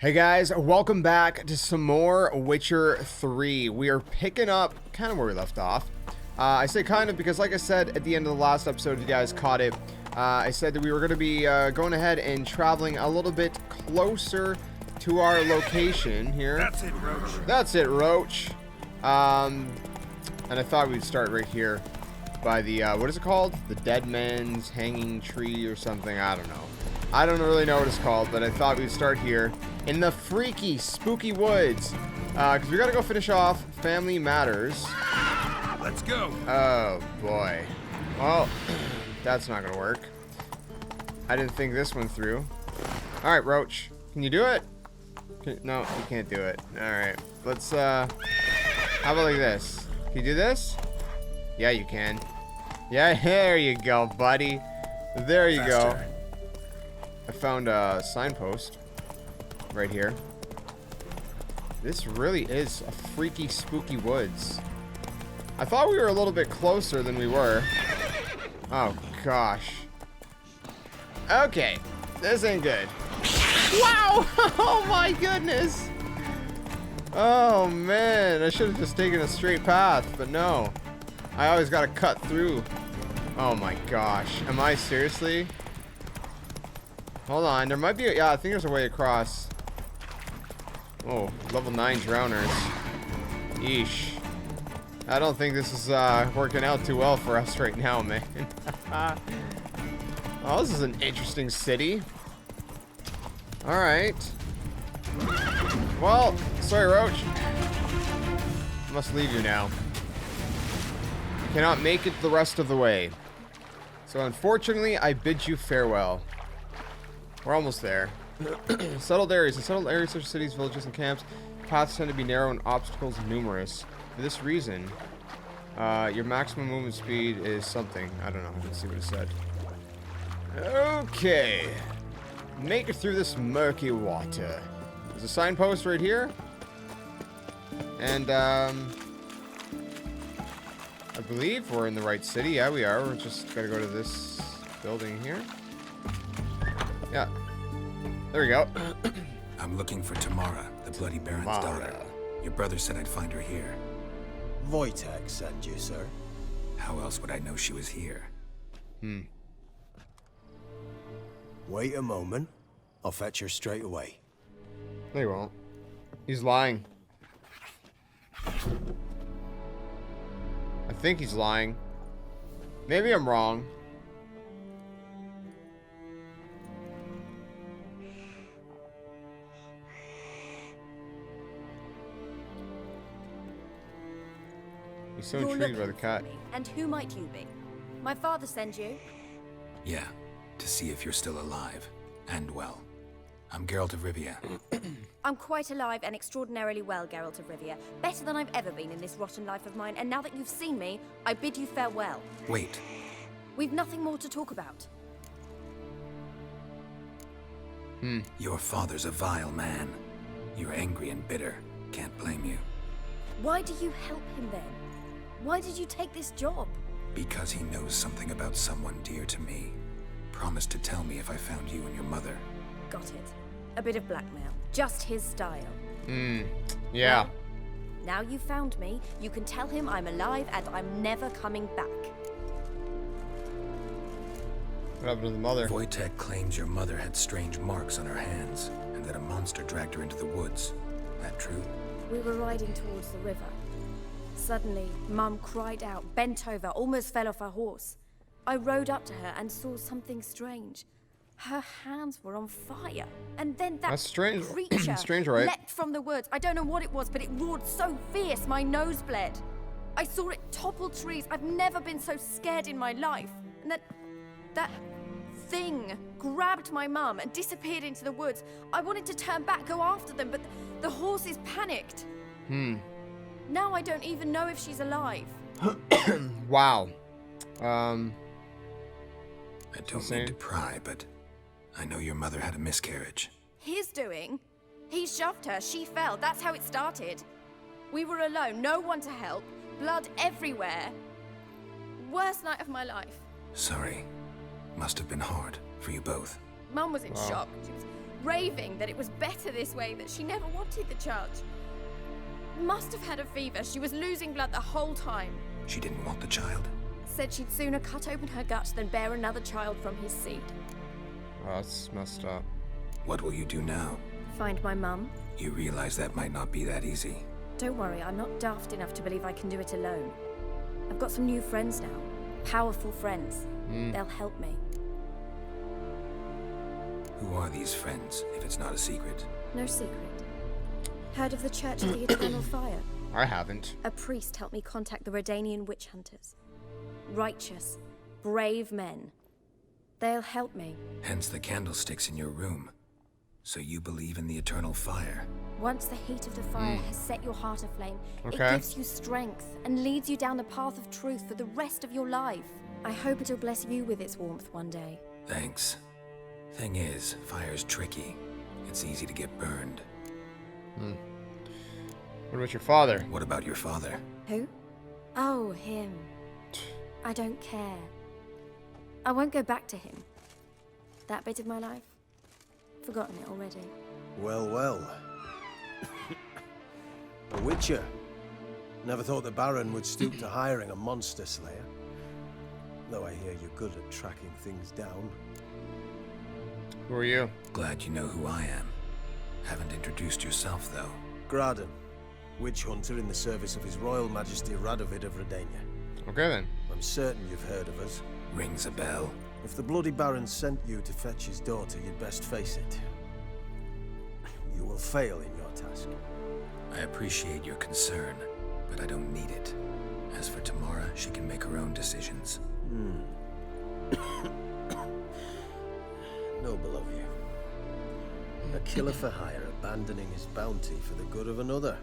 Hey guys, welcome back to some more Witcher 3. We are picking up kind of where we left off. I say kind of because, like I said at the end of the last episode, if you guys caught it, I said that we were going to be going ahead and traveling a little bit closer to our location here. That's it, Roach. That's it, Roach. And I thought we'd start right here by the, what is it called? The Dead Man's Hanging Tree or something. I don't know. I don't really know what it's called, but I thought we'd start here in the freaky, spooky woods. Because we gotta go finish off Family Matters. Let's go. Oh, boy. Well, that's not gonna work. I didn't think this one through. Alright, Roach. Can you do it? No, you can't do it. Alright. Let's, how about like this? Can you do this? Yeah, you can. Yeah, there you go, buddy. There you go. I found a signpost right here. This really is a freaky, spooky woods. I thought we were a little bit closer than we were. Oh, gosh. Okay, this ain't good. Wow! Oh, my goodness! Oh, man. I should have just taken a straight path, but no. I always gotta cut through. Oh, my gosh. Am I seriously? Hold on, there might be a, yeah, I think there's a way across. Oh, level 9 drowners. Yeesh. I don't think this is working out too well for us right now, man. Oh, this is an interesting city. Alright. Well, sorry, Roach. I must leave you now. You cannot make it the rest of the way. So unfortunately, I bid you farewell. We're almost there. Settled areas. In settled areas such as cities, villages, and camps, paths tend to be narrow and obstacles numerous. For this reason, your maximum movement speed is something. I don't know. Let's see what it said. Okay. Make it through this murky water. There's a signpost right here. And, I believe we're in the right city. Yeah, we are. We're just gotta go to this building here. Yeah. There we go. I'm looking for Tamara, the Bloody Baron's daughter. Your brother said I'd find her here. Wojtek sent you, sir. How else would I know she was here? Wait a moment. I'll fetch her straight away. No, he won't. He's lying. I think he's lying. Maybe I'm wrong. He's so You're intrigued by the looking cat. for me. And who might you be? My father sent you? Yeah, to see if you're still alive. And well. I'm Geralt of Rivia. I'm quite alive and extraordinarily well, Geralt of Rivia. Better than I've ever been in this rotten life of mine, and now that you've seen me, I bid you farewell. Wait. We've nothing more to talk about. Your father's a vile man. You're angry and bitter. Can't blame you. Why do you help him then? Why did you take this job? Because he knows something about someone dear to me. Promised to tell me if I found you and your mother. Got it. A bit of blackmail. Just his style. Yeah. Well, now you've found me, you can tell him I'm alive and I'm never coming back. What happened to the mother? Wojtek claims your mother had strange marks on her hands, and that a monster dragged her into the woods. That true? We were riding towards the river. Suddenly, Mum cried out, bent over, almost fell off her horse. I rode up to her and saw something strange. Her hands were on fire. And then that That's strange. creature Strange, right? leapt from the woods. I don't know what it was, but it roared so fierce, my nose bled. I saw it topple trees. I've never been so scared in my life. And that thing grabbed my mum and disappeared into the woods. I wanted to turn back, go after them, but the horses panicked. Now I don't even know if she's alive. Wow. I don't mean to pry, but I know your mother had a miscarriage. His doing? He shoved her, she fell, that's how it started. We were alone, no one to help, blood everywhere. Worst night of my life. Sorry. Must have been hard for you both. Mum was in shock. She was raving that it was better this way, that she never wanted the charge. Must have had a fever. She was losing blood the whole time. She didn't want the child. Said she'd sooner cut open her gut than bear another child from his seed. Oh, that's messed up. What will you do now? Find my mum. You realize that might not be that easy. Don't worry, I'm not daft enough to believe I can do it alone. I've got some new friends now. Powerful friends. They'll help me. Who are these friends, if it's not a secret? No secret. Heard of the Church of the Eternal Fire? I haven't. A priest helped me contact the Redanian witch hunters. Righteous, brave men. They'll help me. Hence the candlesticks in your room. So you believe in the eternal fire? Once the heat of the fire has set your heart aflame, it Okay. gives you strength and leads you down the path of truth for the rest of your life. I hope it'll bless you with its warmth one day. Thanks. Thing is, fire's tricky. It's easy to get burned. What about your father? What about your father? Who? Oh, him. I don't care. I won't go back to him. That bit of my life? Forgotten it already. Well, well. A witcher. Never thought the Baron would stoop to hiring a monster slayer. Though I hear you're good at tracking things down. Who are you? Glad you know who I am. Haven't introduced yourself, though. Graden, witch hunter in the service of His Royal Majesty Radovid of Redania. Okay then. I'm certain you've heard of us. Rings a bell. If the Bloody Baron sent you to fetch his daughter, you'd best face it. You will fail in your task. I appreciate your concern, but I don't need it. As for Tamara, she can make her own decisions. Noble of you. A killer for hire abandoning his bounty for the good of another.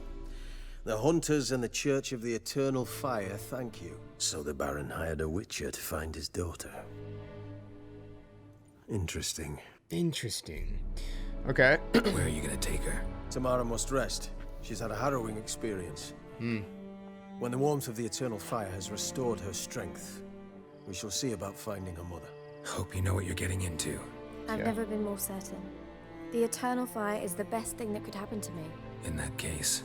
The hunters and the Church of the Eternal Fire thank you. So the Baron hired a witcher to find his daughter. Interesting. Interesting. Okay. Where are you gonna take her? Tamara must rest. She's had a harrowing experience. When the warmth of the Eternal Fire has restored her strength, we shall see about finding her mother. Hope you know what you're getting into. I've Yeah. never been more certain. The Eternal Fire is the best thing that could happen to me. In that case,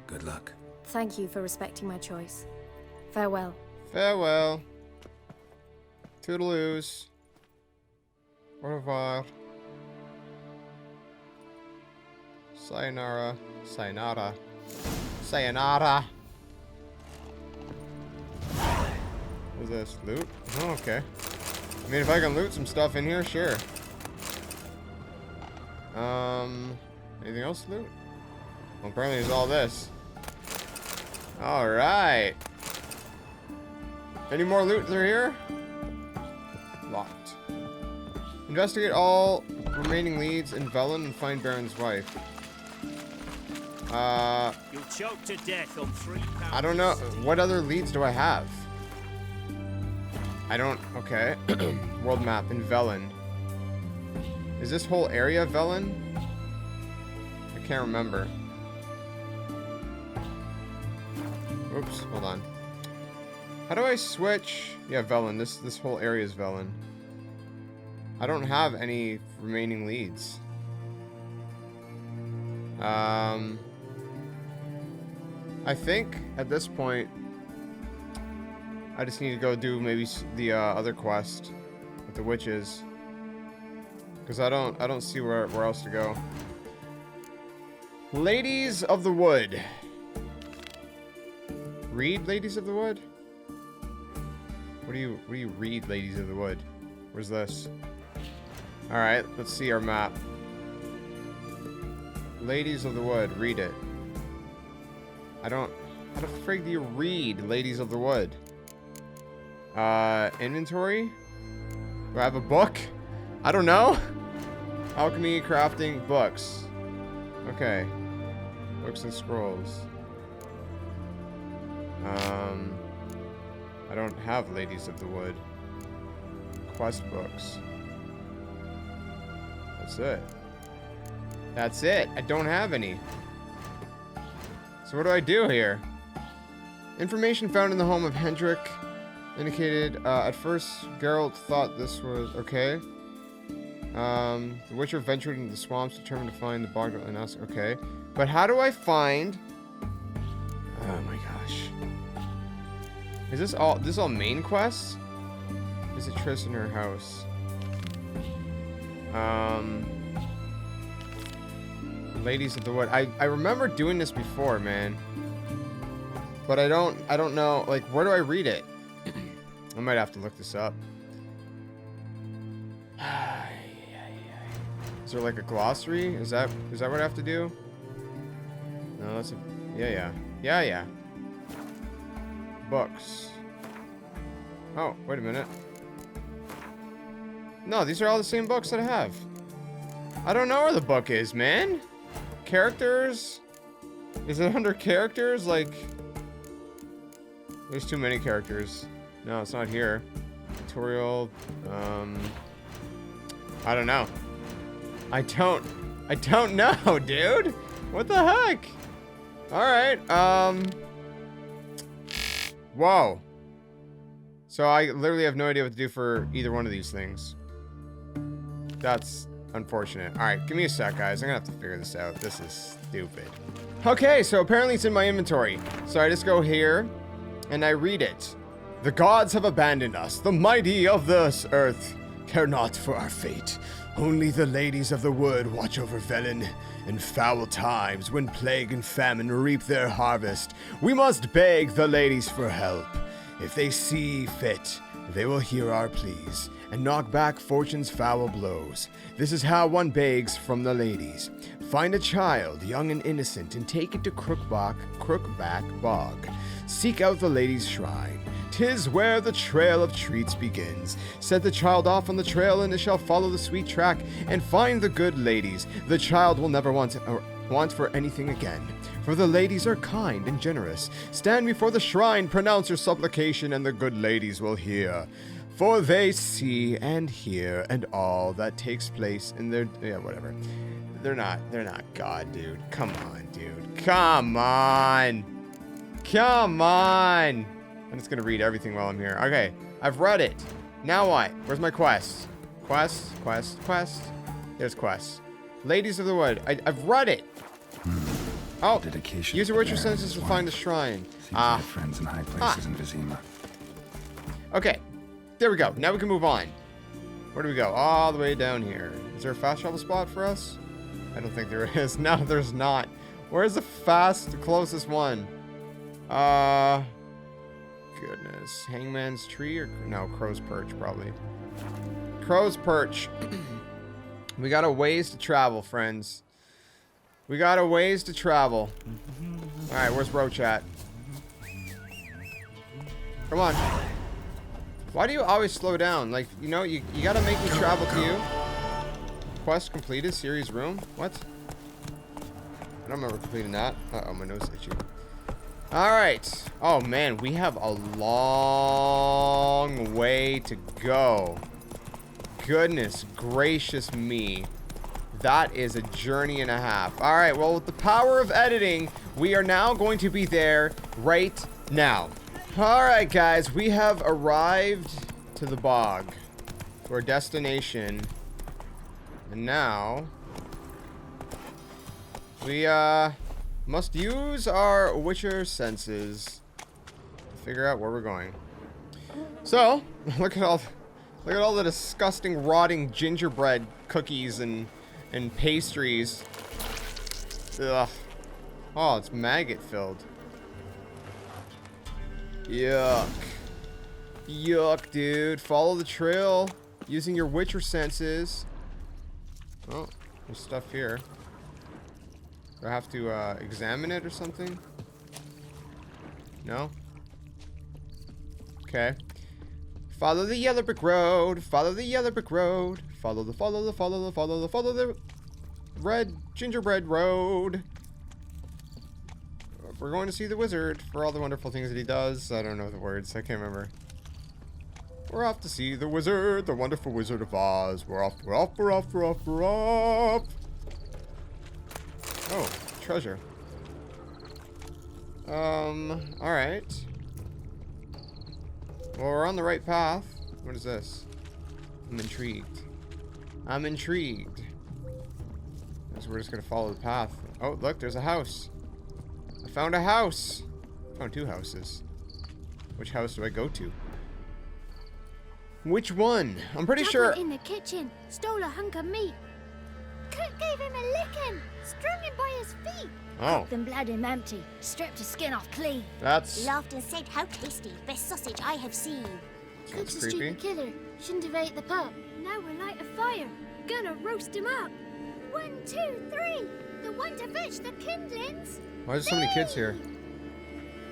good luck. Thank you for respecting my choice. Farewell. Farewell. Toodaloos. Au revoir. Sayonara. Sayonara. Sayonara. What's this? Loot? Oh, okay. I mean, if I can loot some stuff in here, sure. Anything else to loot? Well, apparently there's all this. Alright. Any more loot through here? Locked. Investigate all remaining leads in Velen and find Baron's wife. You'll choke to death on 3 pounds. I don't know. What other leads do I have? I don't... Okay. World map in Velen. Is this whole area Velen? I can't remember. Oops, hold on. How do I switch? Yeah, Velen. This whole area is Velen. I don't have any remaining leads. I think at this point I just need to go do maybe the other quest with the witches, because I don't see where else to go. Ladies of the Wood. Read Ladies of the Wood? What do you read, Ladies of the Wood? Where's this? Alright, let's see our map. Ladies of the Wood, read it. How the frig do you read Ladies of the Wood? Inventory? Do I have a book? I don't know. Alchemy, crafting, books. Okay. Books and scrolls. I don't have Ladies of the Wood. Quest books. That's it. That's it. I don't have any. So what do I do here? Information found in the home of Hendrik indicated, at first Geralt thought this was okay. The Witcher ventured into the swamps, determined to find the bog and ask. Okay, but how do I find? Oh my gosh, is this all? This is all main quests? Is it Triss in her house? Ladies of the Wood. I remember doing this before, man. But I don't know, like, where do I read it? I might have to look this up. Is there like a glossary? Is that what I have to do? No, that's a yeah. Books. Oh, wait a minute. No, these are all the same books that I have. I don't know where the book is, man. Characters? Is it under characters? Like, there's too many characters. No, it's not here. Tutorial. I don't know. I don't know, dude. What the heck? All right. Whoa. So I literally have no idea what to do for either one of these things. That's unfortunate. All right, give me a sec, guys. I'm gonna have to figure this out. This is stupid. Okay, so apparently it's in my inventory. So I just go here and I read it. The gods have abandoned us. The mighty of this earth care not for our fate. Only the ladies of the wood watch over Velen. In foul times, when plague and famine reap their harvest, we must beg the ladies for help. If they see fit, they will hear our pleas and knock back fortune's foul blows. This is how one begs from the ladies. Find a child, young and innocent, and take it to Crookback Bog. Seek out the ladies' shrine. 'Tis where the trail of treats begins. Set the child off on the trail, and it shall follow the sweet track and find the good ladies. The child will never want for anything again. For the ladies are kind and generous. Stand before the shrine, pronounce your supplication, and the good ladies will hear. For they see and hear, and all that takes place in their... Yeah, whatever. They're not God, dude. Come on, dude. Come on! Come on! I'm just gonna read everything while I'm here. Okay, I've read it. Now what? Where's my quest? Quest. There's quests. Ladies of the Wood. I've read it. Oh, dedication. Use your Witcher senses to find the shrine. Ah. Friends in high places in Vizima. Okay, there we go. Now we can move on. Where do we go? All the way down here. Is there a fast travel spot for us? I don't think there is. No, there's not. Where's the closest one? Goodness. Hangman's Tree or no, Crow's Perch probably. Crow's Perch. We got a ways to travel, friends. We got a ways to travel. All right, where's Roach at? Come on. Why do you always slow down? Like, you know, you gotta make me travel to you. Quest completed, series room. What? I don't remember completing that. Uh-oh, my nose itchy. All right. Oh, man, we have a long way to go. Goodness gracious me. That is a journey and a half. All right, well, with the power of editing, we are now going to be there right now. All right, guys, we have arrived to the bog, to our destination. And now, we must use our Witcher senses to figure out where we're going. So, look at all the disgusting, rotting gingerbread cookies and pastries. Ugh. Oh, it's maggot filled. Yuck. Yuck, dude. Follow the trail using your Witcher senses. Oh, there's stuff here. Do I have to examine it or something? No? Okay. Follow the yellow brick road. Follow the yellow brick road. Follow the red gingerbread road. We're going to see the wizard for all the wonderful things that he does. I don't know the words. I can't remember. We're off to see the wizard, the wonderful Wizard of Oz. We're off. Oh, treasure. Alright. Well, we're on the right path. What is this? I'm intrigued. I'm intrigued. So we're just gonna follow the path. Oh, look, there's a house. I found a house. Found 2 houses. Which house do I go to? Which one? I'm pretty Dad sure. went in the kitchen, stole a hunk of meat. Cook gave him a licking, strung him by his feet. Oh, Then bled him empty, stripped his skin off clean. that's Laughed and said, "How tasty! Best sausage I have seen." Cook's a creepy. stupid killer, shouldn't have ate the pup. Now we'll light a fire, gonna roast him up. 1, 2, 3, the one to fetch the kindlings. Why is there so many kids here?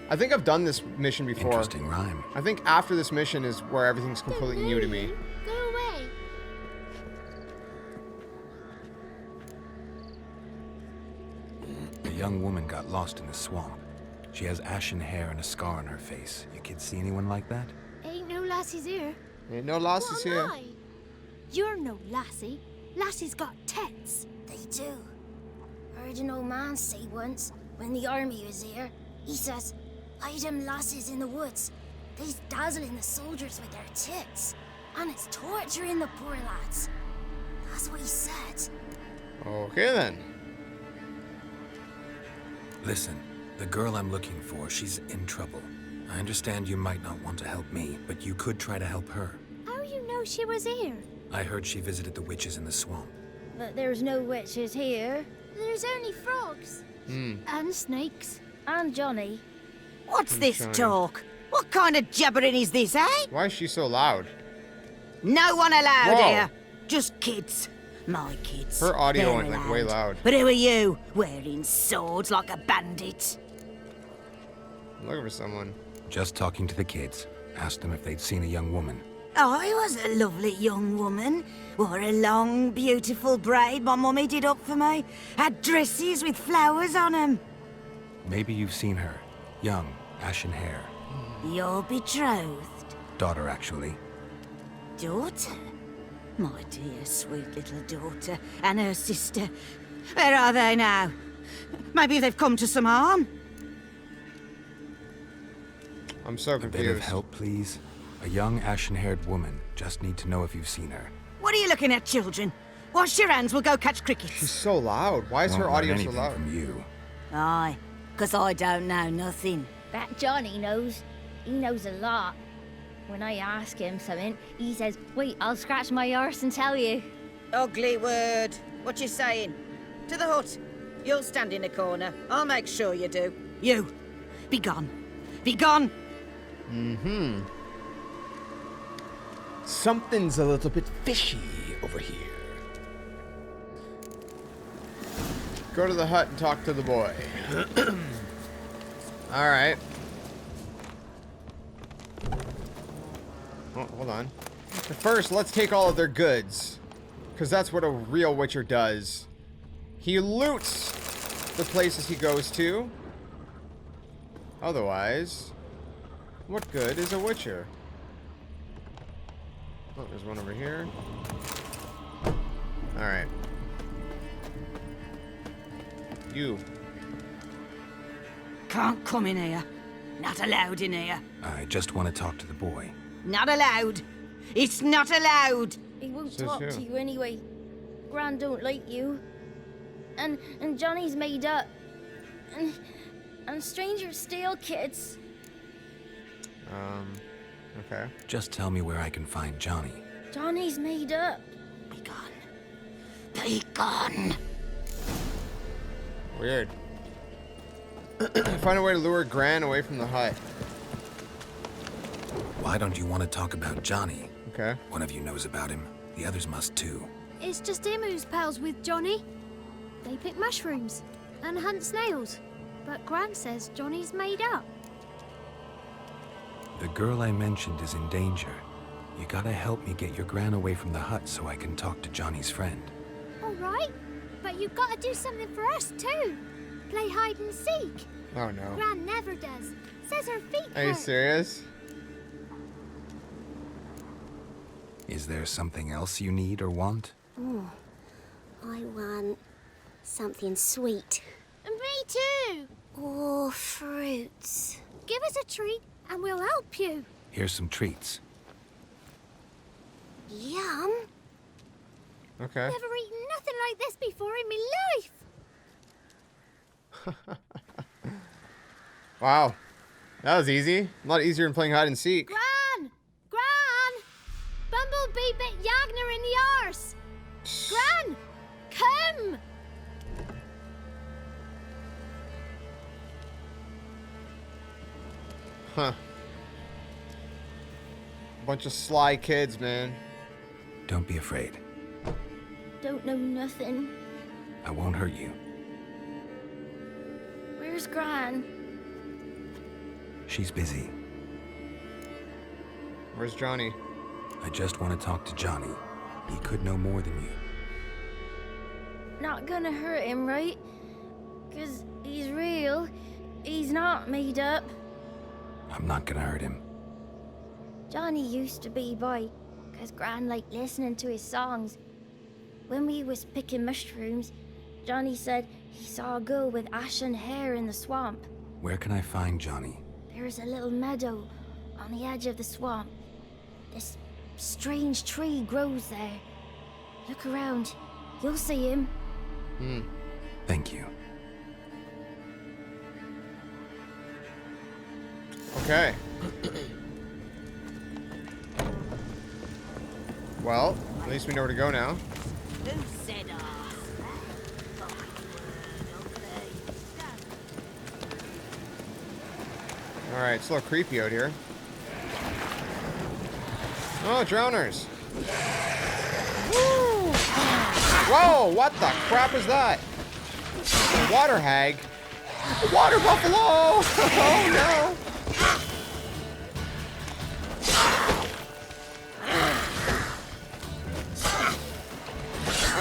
I think I've done this mission before. Interesting rhyme. I think after this mission is where everything's completely new to me. Go away. A young woman got lost in the swamp. She has ashen hair and a scar on her face. You kids see anyone like that? Ain't no lassies here. Ain't no losses What am here. I? You're no lassie. Lassie's got tits. They do. Heard an old man say once, when the army was here, he says, "I them lasses in the woods, they's dazzling the soldiers with their tits, and it's torturing the poor lads." That's what he said. Okay then. Listen, the girl I'm looking for, she's in trouble. I understand you might not want to help me, but you could try to help her. How you know she was here? I heard she visited the witches in the swamp. But there's no witches here. There's only frogs. And snakes. And Johnny. What's this Johnny. talk? What kind of jabbering is this, eh? Why is she so loud? No one allowed Whoa. here. Just kids. My kids. Her audio They're went like way allowed. loud. But who are you? Wearing swords like a bandit. I'm looking for someone. Just talking to the kids. Asked them if they'd seen a young woman. I was a lovely young woman. Wore a long, beautiful braid my mummy did up for me. Had dresses with flowers on 'em. Maybe you've seen her. Young, ashen hair. Your betrothed Daughter, actually. daughter? My dear, sweet little daughter. And her sister. Where are they now? Maybe they've come to some harm? I'm so A bit of confused. help, please. A young, ashen-haired woman. Just need to know if you've seen her. What are you looking at, children? Wash your hands, we'll go catch She's crickets. so loud. Why is Won't her learn audio so anything loud? from you. Aye, 'cause I don't know nothing. That Johnny knows. He knows a lot. When I ask him something, he says, "Wait, I'll scratch my arse and tell you." Ugly word. What you saying? To the hut. You'll stand in a corner. I'll make sure you do. You, be gone. Be gone. Something's a little bit fishy over here. Go to the hut and talk to the boy. Alright. Oh, hold on. But first, let's take all of their goods. Because that's what a real witcher does. He loots the places he goes to. Otherwise, what good is a witcher? Oh, there's one over here. Alright. You. Can't come in here. Not allowed in here. I just want to talk to the boy. Not allowed. It's not allowed. He won't Says talk who? to you anyway. Gran don't like you. And Johnny's made up. And strangers steal kids. Okay. Just tell me where I can find Johnny. Johnny's made up. Be gone. Be gone. Weird. Find a way to lure Gran away from the hut. Why don't you want to talk about Johnny? Okay. One of you knows about him. The others must too. It's just him who's pals with Johnny. They pick mushrooms and hunt snails. But Gran says Johnny's made up. The girl I mentioned is in danger. You gotta help me get your gran away from the hut so I can talk to Johnny's friend. All right, but you've got to do something for us too. Play hide and seek. Oh no. Gran never does. Says her feet Are you hurt. serious? Is there something else you need or want? I want something sweet. And me too. Or fruits. Give us a treat and we'll help you. Here's some treats. Yum. Okay. Never eaten nothing like this before in my life. Wow. That was easy. A lot easier than playing hide and seek. Gran! Gran! Bumblebee bit Yagner in the arse! Gran! Come! Huh. Bunch of sly kids, man. Don't be afraid. Don't know nothing. I won't hurt you. Where's Gran? She's busy. Where's Johnny? I just want to talk to Johnny. He could know more than you. Not gonna hurt him, right? 'Cause he's real. He's not made up. I'm not gonna hurt him. Johnny used to be boy, 'cause Gran liked listening to his songs. When we was picking mushrooms, Johnny said he saw a girl with ashen hair in the swamp. Where can I find Johnny? There's a little meadow on the edge of the swamp. This strange tree grows there. Look around. You'll see him. Thank you. Okay. Well, at least we know where to go now. Alright, it's a little creepy out here. Oh, drowners. Woo! Whoa, what the crap is that? A water hag? A water buffalo! Oh no!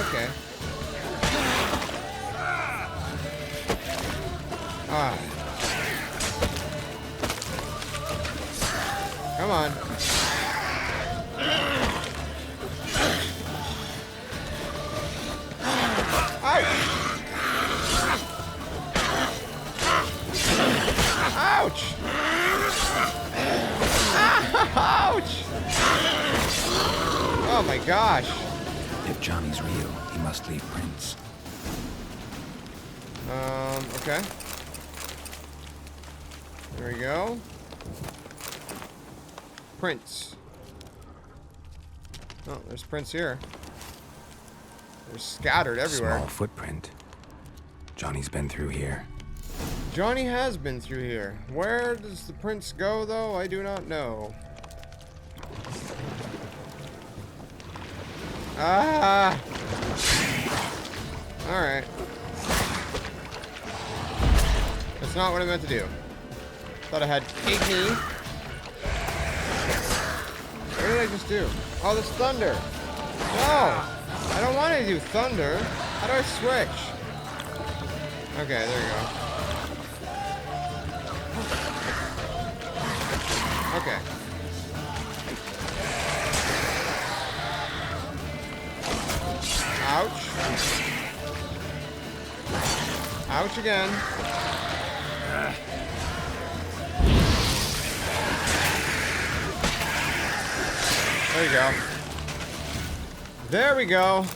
Okay. Ah. Come on. Ouch! Ouch! Ouch! Oh my gosh. If Johnny's real, he must leave prints. Okay. There we go. Prints. Oh, there's prints here. They're scattered everywhere. Small footprint. Johnny's been through here. Johnny has been through here. Where does the prints go, though? I do not know. Ah! Alright. That's not what I meant to do. Thought I had igni. What did I just do? Oh, there's thunder. No! I don't want to do thunder. How do I switch? Okay, there you go. Okay. Ouch. Ouch again. There you go. There we go.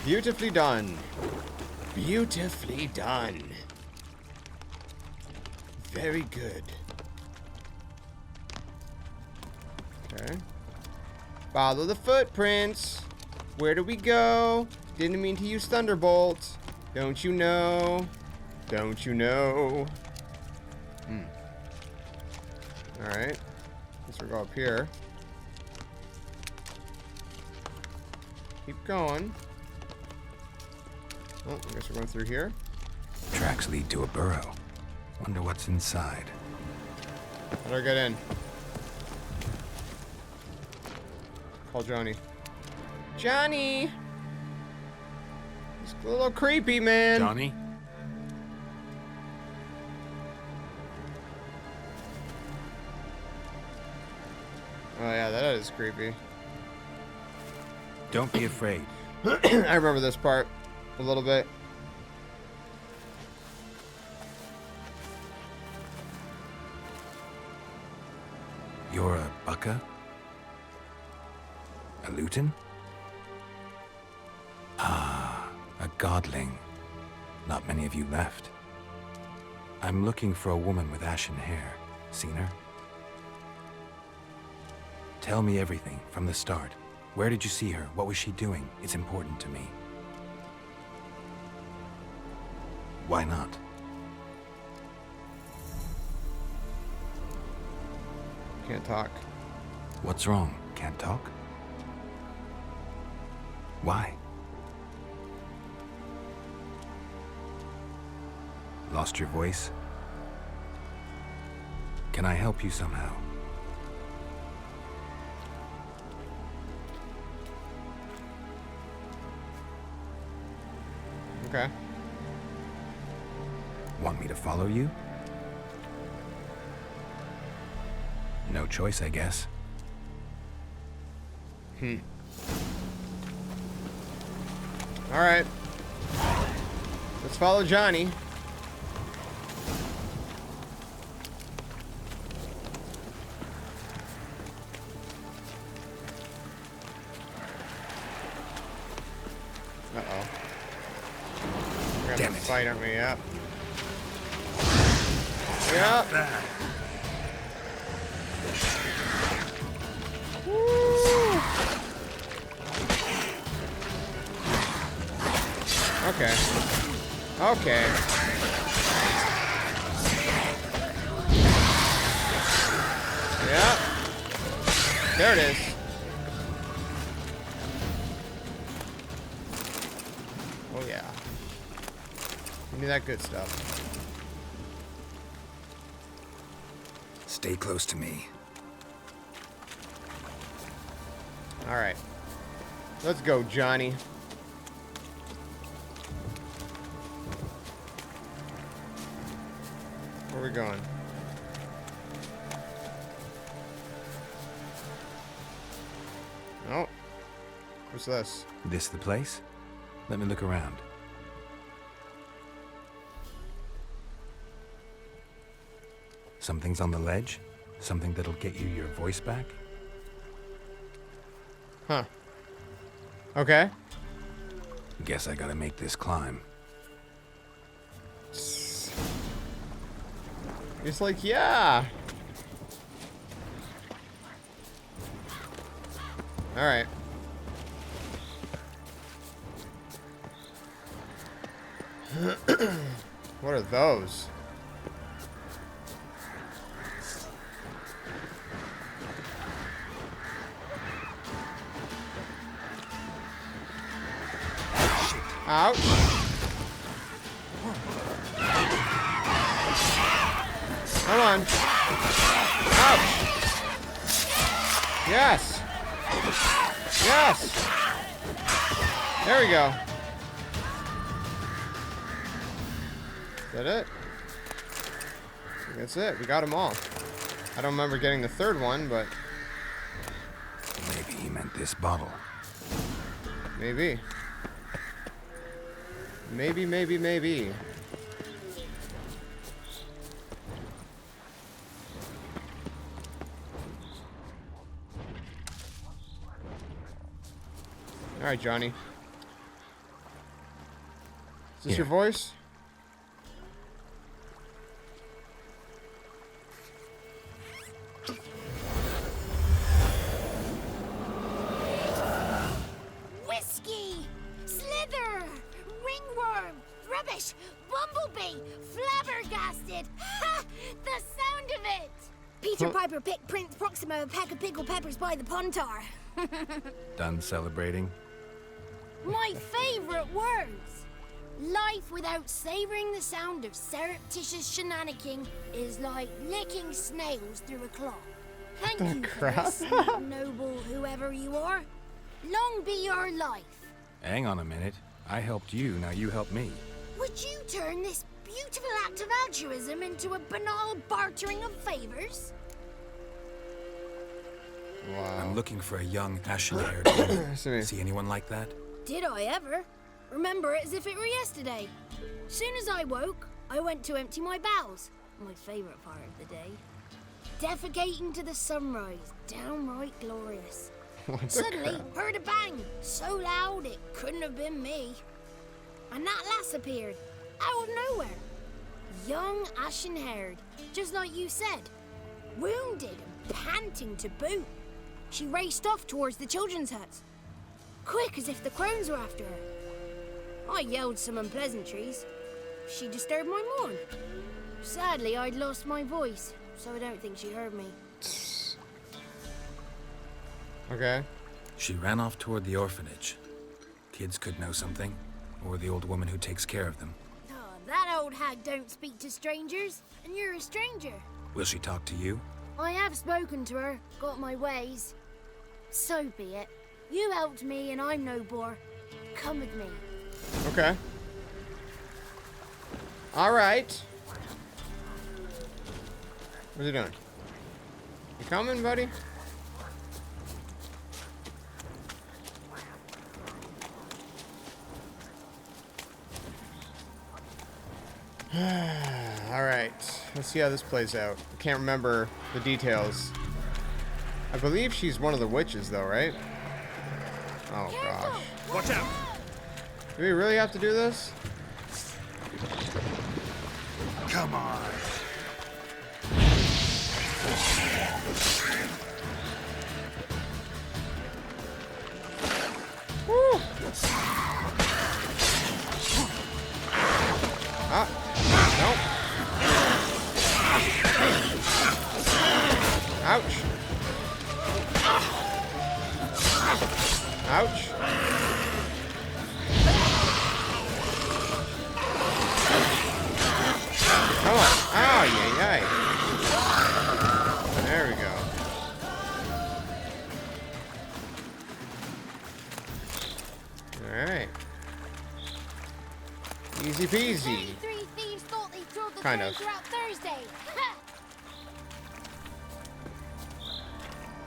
Beautifully done. Beautifully done. Very good. Okay. Follow the footprints. Where do we go? Didn't mean to use Thunderbolt. Don't you know? Don't you know? Alright. Guess we'll go up here. Keep going. Oh, I guess we're going through here. Tracks lead to a burrow. Wonder what's inside. How do I get in? Call Johnny. Johnny! It's a little creepy, man. Johnny? Oh yeah, that is creepy. Don't be afraid. I remember this part a little bit. You're a bucka? A lutin? A godling. Not many of you left. I'm looking for a woman with ashen hair. Seen her? Tell me everything from the start. Where did you see her? What was she doing? It's important to me. Why not? Can't talk. What's wrong? Can't talk? Why? Lost your voice? Can I help you somehow? Okay. Want me to follow you? No choice, I guess. Alright. Let's follow Johnny. Uh-oh. We're gonna Damn have it. to fight, aren't we? Yep. Yep. Woo. Okay. Okay. Yep. There it is. Oh yeah. Give me that good stuff. Stay close to me. All right. Let's go, Johnny. Where are we going? Oh. What's this? This the place? Let me look around. Something's on the ledge? Something that'll get you your voice back? Huh. Okay. Guess I gotta make this climb. It's like, yeah. All right. What are those? Ouch. Hold on. Ouch. Yes. Yes. There we go. Is that it? I think that's it. We got them all. I don't remember getting the third one, but Maybe he meant this bottle. maybe. Maybe. All right, Johnny. Is this Here. your voice? Whiskey! Slither! Ringworm! Rubbish! Bumblebee! Flabbergasted! Ha! The sound of it! Peter Piper picked Prince Proximo a pack of pickled peppers by the Pontar. Done celebrating? My favorite words! Life without savoring the sound of surreptitious shenanigans is like licking snails through a cloth. Thank you for crap? this, noble whoever you are. Long be your life. Hang on a minute. I helped you, now you help me. Would you turn this beautiful act of altruism into a banal bartering of favors? Wow. I'm looking for a young, ashen-haired woman. See me. See anyone like that? Did I ever? Remember it as if it were yesterday. Soon as I woke, I went to empty my bowels. My favorite part of the day. Defecating to the sunrise. Downright glorious. What the Suddenly, crap? heard a bang. So loud, it couldn't have been me. and that lass appeared, out of nowhere. Young, ashen-haired, just like you said. Wounded and panting to boot. She raced off towards the children's huts, quick as if the crones were after her. I yelled some unpleasantries. She disturbed my morn. Sadly, I'd lost my voice, so I don't think she heard me. Okay. She ran off toward the orphanage. Kids could know something, or the old woman who takes care of them. Oh, that old hag don't speak to strangers, and you're a stranger. Will she talk to you? I have spoken to her, got my ways. So be it. You helped me, and I'm no bore. Come with me. Okay. All right. What's he doing? You coming, buddy? All right. Let's see how this plays out. I can't remember the details. I believe she's one of the witches, though, right? Oh, gosh. Watch out! Do we really have to do this? Come on. Woo! Ah, nope. Ouch. Ouch. Come on. Oh, yay, yay. There we go. Alright. Easy peasy. Three thieves thought they drove the Kind train of. throughout Thursday.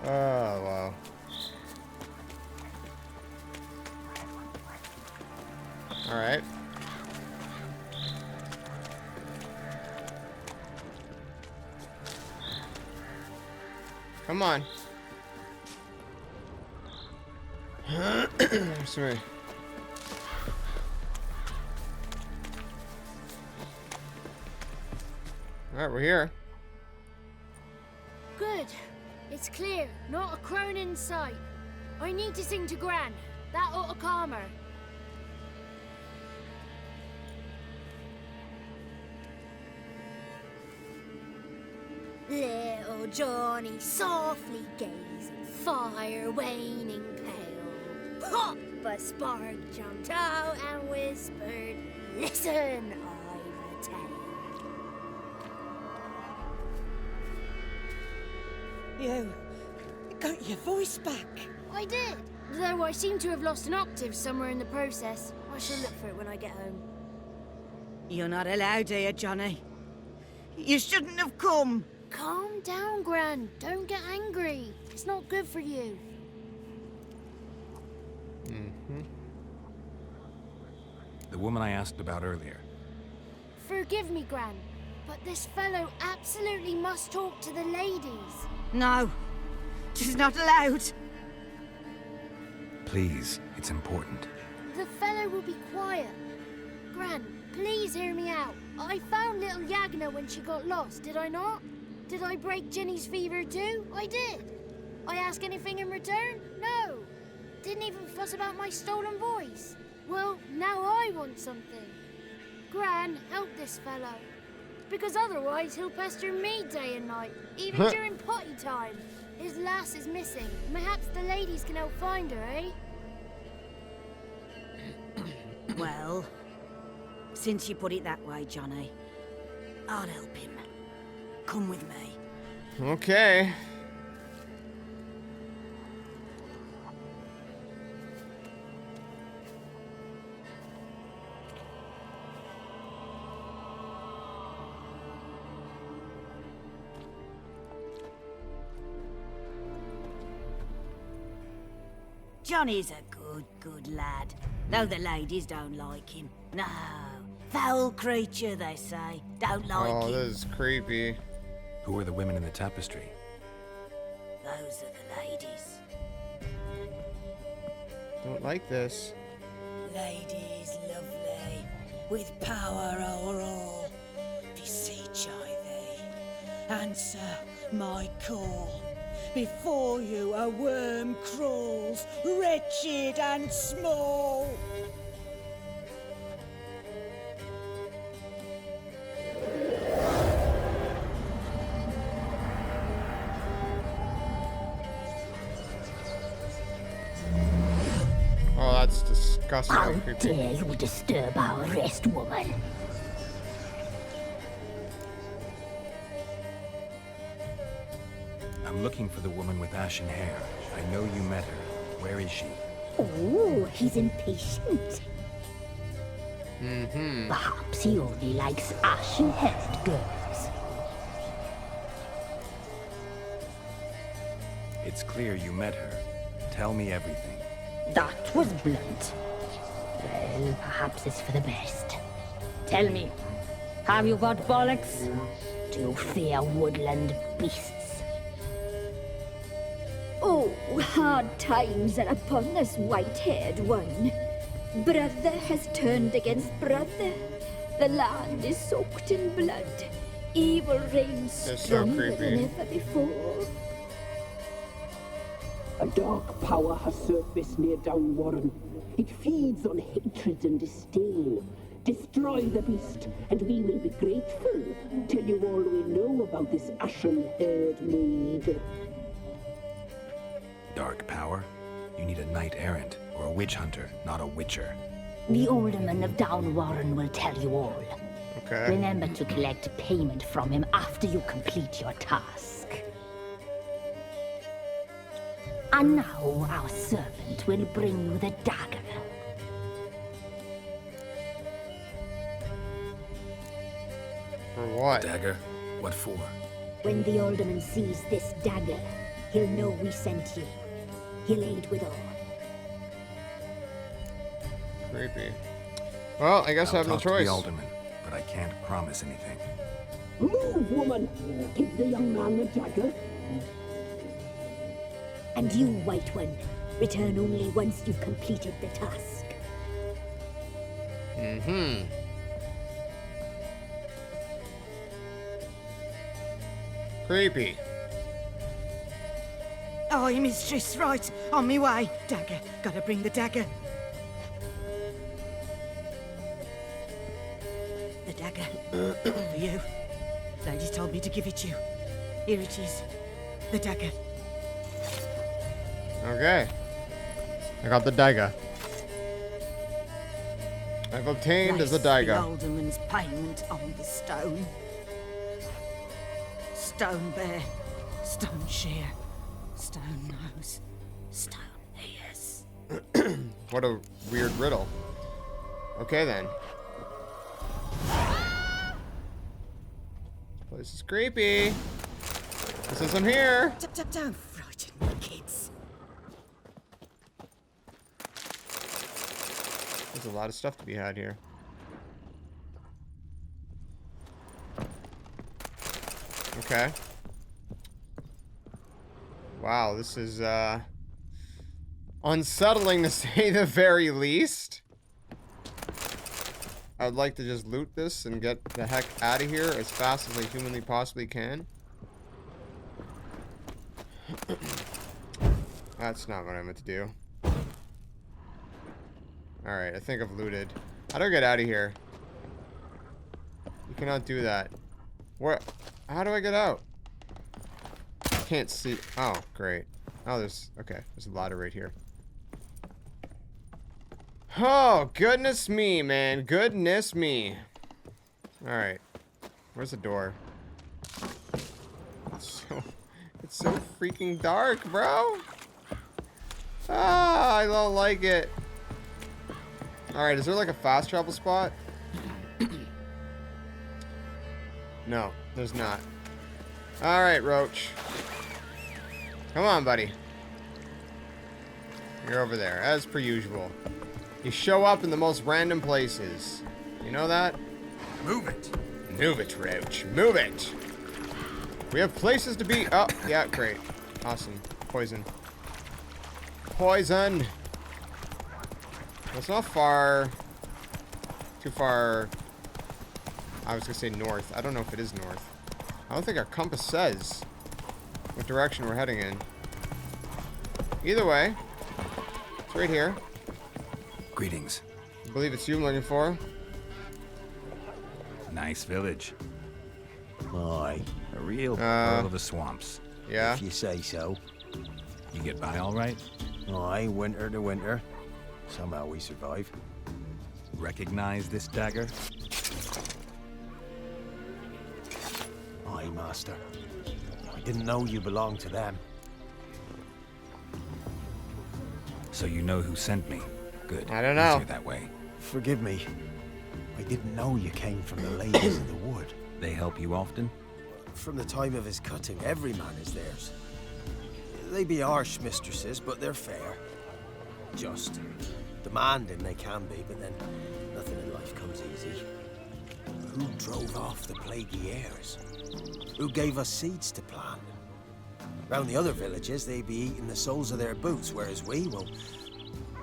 Oh, wow. Alright. Come on. Sorry. Alright, we're here. Good. It's clear. Not a crone in sight. I need to sing to Gran. That ought to calm her. Little Johnny softly gazing, fire waning pale. Pop! A spark jumped out and whispered, "Listen, I've a tale." You got your voice back. I did, though I seem to have lost an octave somewhere in the process. I shall look for it when I get home. You're not allowed here, Johnny. You shouldn't have come. Calm down, Gran. Don't get angry. It's not good for you. The woman I asked about earlier. Forgive me, Gran, but this fellow absolutely must talk to the ladies. No, she's not allowed. Please, it's important. The fellow will be quiet. Gran, please hear me out. I found little Yagna when she got lost, did I not? Did I break Ginny's fever too? I did. I ask anything in return? No. Didn't even fuss about my stolen voice. Well, now I want something. Gran, help this fellow. Because otherwise he'll pester me day and night, even during potty time. His lass is missing. Perhaps the ladies can help find her, eh? Well, since you put it that way, Johnny, I'll help him. Come with me. Okay. Johnny's a good lad, though the ladies don't like him. No, foul creature, they say. Don't like Oh, him. this is creepy. Who are the women in the tapestry? Those are the ladies. Don't like this. Ladies, lovely. with power o'er all. Beseech I thee, answer my call. Before you a worm crawls, wretched and small. Oh, that's disgusting. How and creepy. dare you disturb our rest, woman? I'm looking for the woman with ashen hair. I know you met her. Where is she? Oh, he's impatient. Perhaps he only likes ashen-haired girls. It's clear you met her. Tell me everything. That was blunt. Well, perhaps it's for the best. Tell me, have you got bollocks? Do you fear woodland beasts? Oh, hard times are upon this white-haired one. Brother has turned against brother. The land is soaked in blood. Evil reigns They're so stronger creepy. than ever before. A dark power has surfaced near Downwarren. It feeds on hatred and disdain. Destroy the beast, and we will be grateful. Tell you all we know about this ashen-haired maid. Dark power? You need a knight errant or a witch hunter, not a witcher. The alderman of Downwarren will tell you all. Okay. Remember to collect payment from him after you complete your task. And now our servant will bring you the dagger. For what? Dagger? What for? When the alderman sees this dagger, he'll know we sent you. He'll aid with all. Creepy. Well, I guess I I'll have no talk to choice. the alderman, but I can't promise anything. Move, woman! Give the young man the dagger. And you, White One, return only once you've completed the task. Creepy. Aye, mistress, right. On me way. Dagger. Gotta bring the dagger. The dagger. For you. Lady told me to give it you. Here it is. The dagger. Okay. I got the dagger. I've obtained as the Place dagger. the alderman's payment on the stone. Stone bear. Stone shear. Stone nose. Stone ears. What a weird riddle. Okay then. This place is creepy. It says I'm here. Don't frighten me, kids. There's a lot of stuff to be had here. Okay. Wow, this is unsettling to say the very least. I would like to just loot this and get the heck out of here as fast as I humanly possibly can. That's not what I meant to do. Alright, I think I've looted. How do I get out of here? You cannot do that. What? How do I get out? I can't see. Oh, great. Oh, there's... Okay, there's a ladder right here. Oh, goodness me, man. Goodness me. Alright. Where's the door? It's so freaking dark, bro. Ah, I don't like it. Alright, is there like a fast travel spot? No, there's not. Alright, Roach. Come on, buddy. You're over there, as per usual. You show up in the most random places. You know that? Move it! Move it, Roach. Move it! We have places to be. Oh, yeah, great. Awesome. Poison. Poison! It's not far. Too far. I was gonna say north. I don't know if it is north. I don't think our compass says what direction we're heading in. Either way, it's right here. Greetings. I believe it's you I'm looking for. Nice village. Aye. A real pearl of the swamps. Yeah. If you say so. You get by all right? Aye, winter to winter. Somehow we survive. Recognize this dagger? Aye, Master. I didn't know you belonged to them. So you know who sent me? Good. I don't know. Easier that way. Forgive me. I didn't know you came from the ladies of the wood. They help you often? From the time of his cutting, every man is theirs. They be harsh mistresses, but they're fair. Just. Demanding they can be, but then nothing in life comes easy. Who drove off the plaguey heirs? Who gave us seeds to plant? Round the other villages, they be eating the soles of their boots, whereas we, well,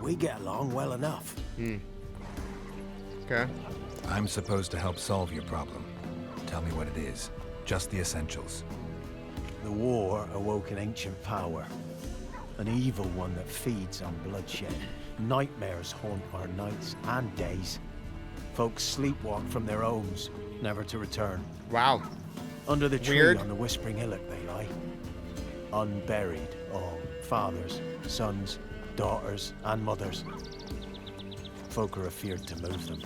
we get along well enough. Okay. I'm supposed to help solve your problem. Tell me what it is. Just the essentials. The war awoke an ancient power. An evil one that feeds on bloodshed. Nightmares haunt our nights and days. Folks sleepwalk from their homes, never to return. Wow. Under the tree Weird. on the Whispering Hillock they lie. Unburied, all. Fathers, sons, daughters, and mothers. Folk are afeard to move them.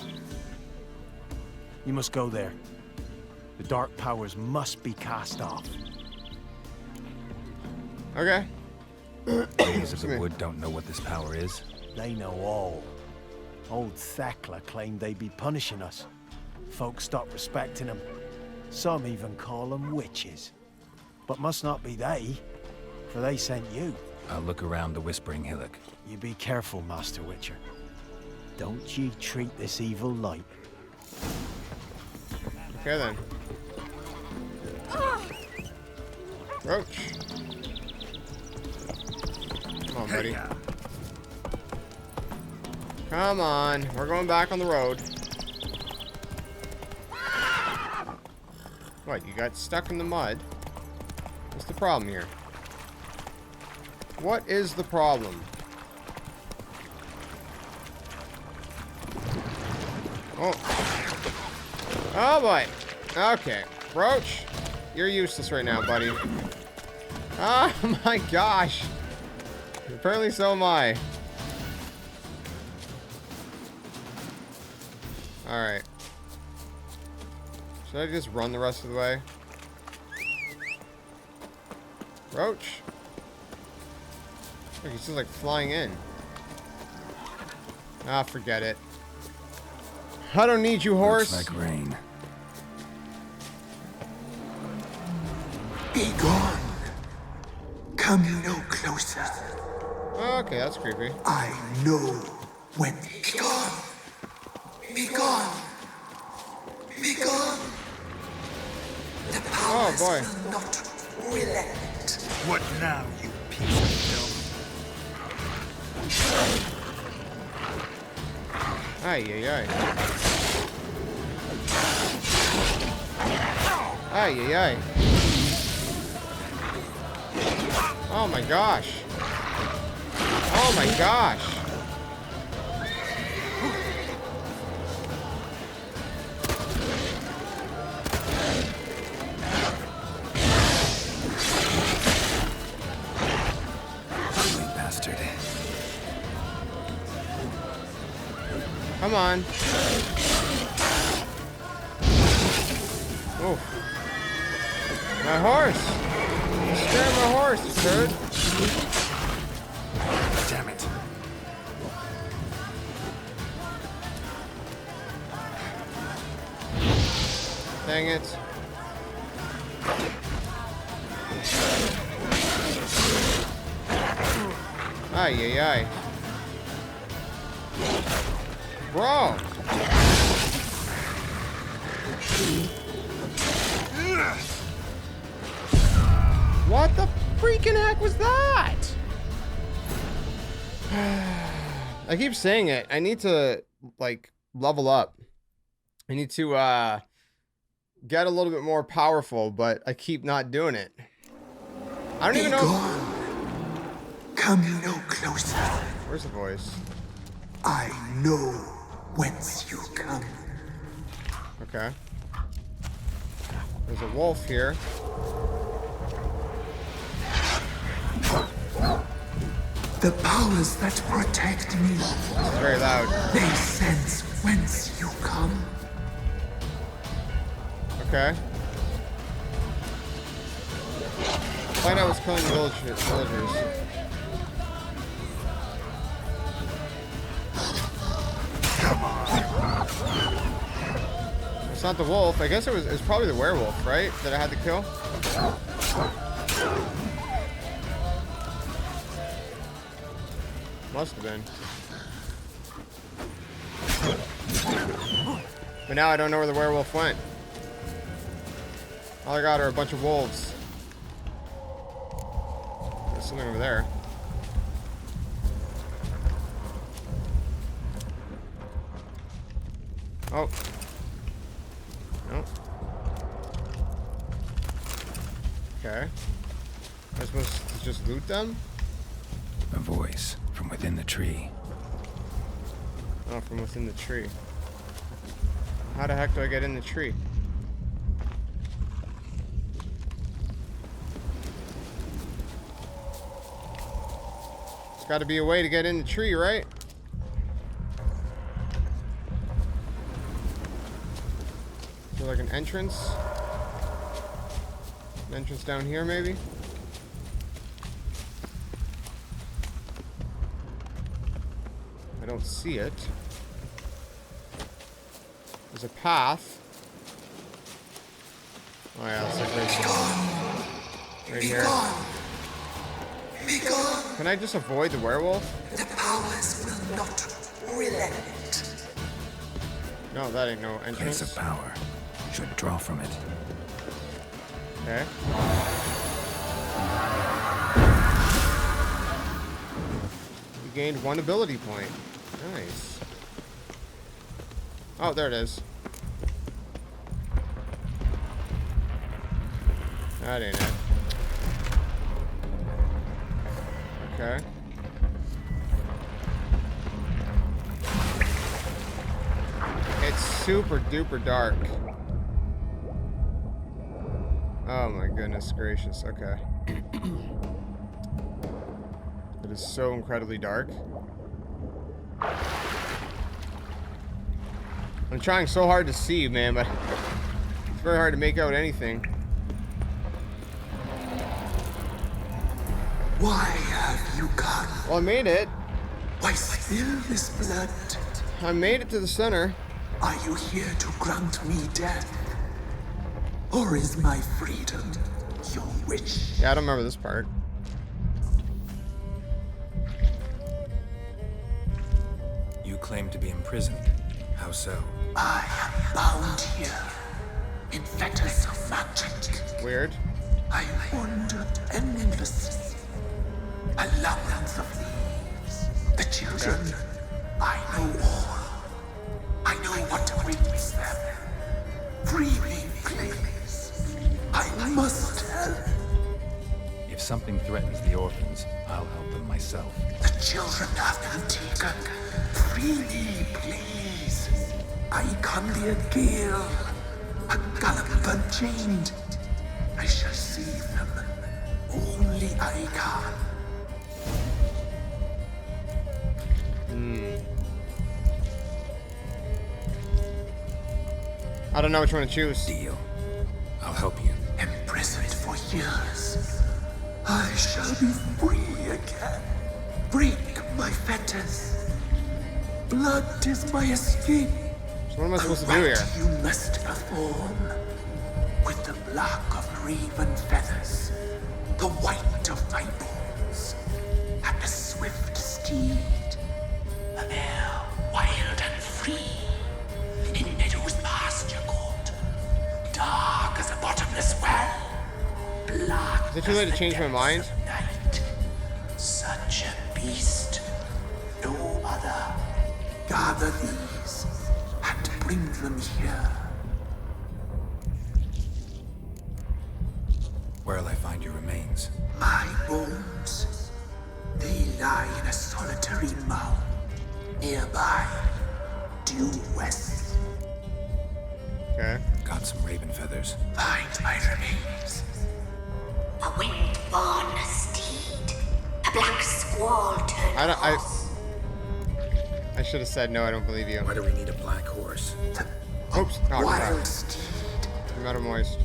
You must go there. The dark powers must be cast off. Okay. Ladies of the wood don't know what this power is. They know all. Old Thekla claimed they'd be punishing us. Folk stopped respecting them. Some even call them witches. But must not be they, for they sent you. I'll look around the Whispering Hillock. You be careful, Master Witcher. Don't ye treat this evil light. Okay then. Roach. Come on, buddy. Come on. We're going back on the road. What, you got stuck in the mud? What's the problem here? What is the problem? Oh. Oh boy. Okay. Roach, you're useless right now, buddy. Oh my gosh. Apparently so am I. Alright. Should I just run the rest of the way? Roach? Look, he's just like flying in. Ah, forget it. I don't need you, horse. Looks like rain. Be gone. Come no closer. Okay, that's creepy. I know when. Be gone. Be gone. Be gone. The powers will not relent. What now, you piece of filth? Ay, ay, ay. Ay, ay, ay. Oh my gosh. Oh my gosh. Ugly bastard. Come on. Oh. My horse. You're scaring my horse, you turd. Damn it. Dang it. Ay, ay, ay. Bro. What the freaking heck was that? I keep saying it. I need to, like, level up. I need to get a little bit more powerful, but I keep not doing it. I don't even know. Come no closer. Where's the voice? I know whence you come. Okay. There's a wolf here. The powers that protect me. It's very loud. They sense whence you come. Okay. Find out what's killing the villagers. It's not the wolf. I guess it was probably the werewolf, right? That I had to kill. Must have been. But now I don't know where the werewolf went. All I got are a bunch of wolves. There's something over there. Oh. No. Okay. Am I supposed to just loot them? A voice from within the tree. Oh, from within the tree. How the heck do I get in the tree? There's got to be a way to get in the tree, right? Is there like an entrance? An entrance down here, maybe? I don't see it. There's a path. Oh yeah, it's like right here. Can I just avoid the werewolf? The powers will not relent. No, that ain't no Place entrance. of power. Should draw from it. Okay. You gained 1 ability point. Nice. Oh, there it is. That ain't it. Okay. It's super duper dark. Oh my goodness gracious. Okay. It is so incredibly dark. I'm trying so hard to see, man, but it's very hard to make out anything. Why have you come? Well, I made it. Why spill this blood? I made it to the center. Are you here to grant me death? Or is my freedom your wish? Yeah, I don't remember this part. You claim to be imprisoned. How so? I am bound here in fetters of magic. Weird. I wandered endlessly. A labyrinth of leaves. The children. I know all. I know what awaits them. Free me, please. I must help. If something threatens the orphans, I'll help them myself. The children have been taken. Free me, please. I can be a gale. A gallop unchained. I shall save them. Only I can. I don't know which one to choose. Deal. I'll help you. Imprisoned for years. I shall be free again. Break my fetters. Blood is my escape. So what am I supposed to do here? You must perform. With the black of raven feathers, the white of my bones, and a swift steed. A mare wild and free, in meadows pasture court, dark as a bottomless well, black. Is it too late to change my mind? Night. Such a beast, no other. Gather these and bring them here. Where'll I find your remains? My bones, they lie in a solitary mound nearby, due west. Okay. Got some raven feathers. Find my remains. A wind-born steed. A black squall turned I should have said no, I don't believe you. Why do we need a black horse? Oops. Oh, Wild steed. I'm out of moist.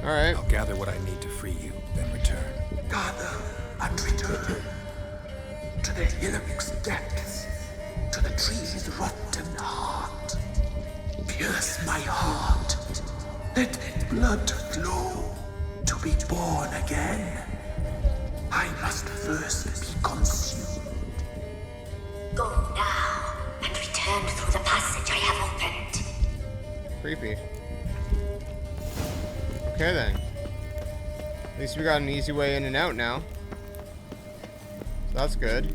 Alright. I'll gather what I need to free you, then return. Gather and return to the hillock's depths, to the tree's rotten heart. Pierce my heart. Let blood flow to be born again. I must first be consumed. Go now and return through the passage I have opened. Creepy. Okay then. At least we got an easy way in and out now. So that's good.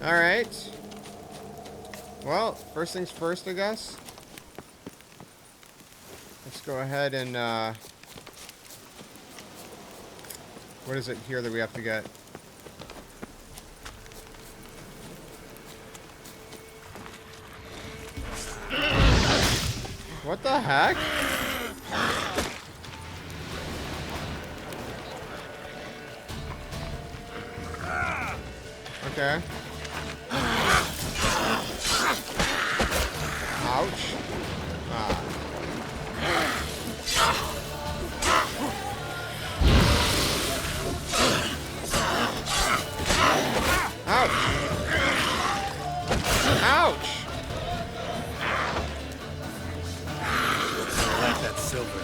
Alright. Well, first things first, I guess. Let's go ahead and, what is it here that we have to get? What the heck? Okay. Ouch. Ah. Ouch. Ouch. I like that silver.